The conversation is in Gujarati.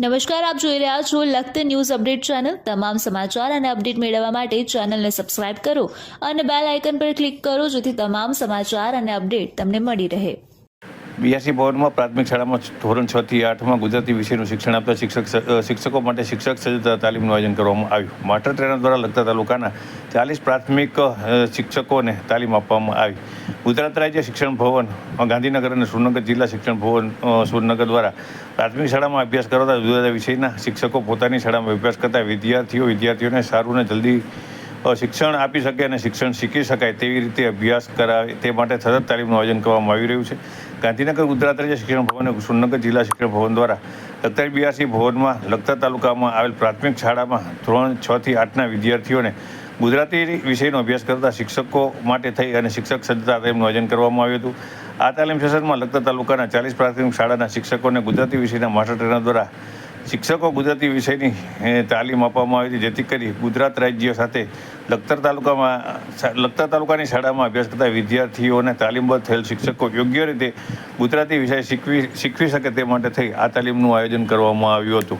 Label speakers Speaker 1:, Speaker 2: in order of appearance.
Speaker 1: નમસ્કાર, આપ જોઈ રહ્યા છો લખત ન્યૂઝ અપડેટ ચેનલ। તમામ સમાચાર અને અપડેટ મેળવવા માટે ચેનલને સબસ્ક્રાઇબ કરો અને બેલ આઇકન પર ક્લિક કરો જેથી તમામ સમાચાર અને અપડેટ તમને મળી રહે।
Speaker 2: બીઆરસી ભવનમાં પ્રાથમિક શાળામાં ધોરણ 6 થી 8માં ગુજરાતી વિષયનું શિક્ષણ આપતા શિક્ષકો માટે શિક્ષક સજ્જતા તાલીમનું આયોજન કરવામાં આવ્યું। માસ્ટર ટ્રેનર દ્વારા લખતર તાલુકાના 40 પ્રાથમિક શિક્ષકોને તાલીમ આપવામાં આવી। ગુજરાત રાજ્ય શિક્ષણ ભવન ગાંધીનગર અને સુરનગર જિલ્લા શિક્ષણ ભવન સુરનગર દ્વારા પ્રાથમિક શાળામાં અભ્યાસ કરતા જુદા જુદા વિષયના શિક્ષકો પોતાની શાળામાં અભ્યાસ કરતા વિદ્યાર્થીઓને સારું અને જલ્દી શિક્ષણ આપી શકે અને શિક્ષણ શીખી શકાય તેવી રીતે અભ્યાસ કરાવે તે માટે સતત તાલીમનું આયોજન કરવામાં આવી રહ્યું છે। ગાંધીનગર ગુજરાત રાજ્ય શિક્ષણ ભવન અને સુરનગર જિલ્લા શિક્ષણ ભવન દ્વારા લખતર બીઆરસી ભવનમાં લખતર તાલુકામાં આવેલ પ્રાથમિક શાળામાં ધોરણ 6 થી 8ના વિદ્યાર્થીઓને ગુજરાતી વિષયનો અભ્યાસ કરતા શિક્ષકો માટે થઈ અને શિક્ષક સજ્જતા તાલીમનું આયોજન કરવામાં આવ્યું હતું। આ તાલીમ સેશનમાં લખતર તાલુકાના 40 પ્રાથમિક શાળાના શિક્ષકોને ગુજરાતી વિષયના માસ્ટર ટ્રેનર દ્વારા શિક્ષકો ગુજરાતી વિષયની તાલીમ આપવામાં આવી હતી, જેથી કરી ગુજરાત રાજ્ય સાથે લખતર તાલુકાની શાળામાં અભ્યાસ કરતા વિદ્યાર્થીઓને તાલીમબદ્ધ થયેલ શિક્ષકો યોગ્ય રીતે ગુજરાતી વિષય શીખવી શકે તે માટે થઈ આ તાલીમનું આયોજન કરવામાં આવ્યું હતું।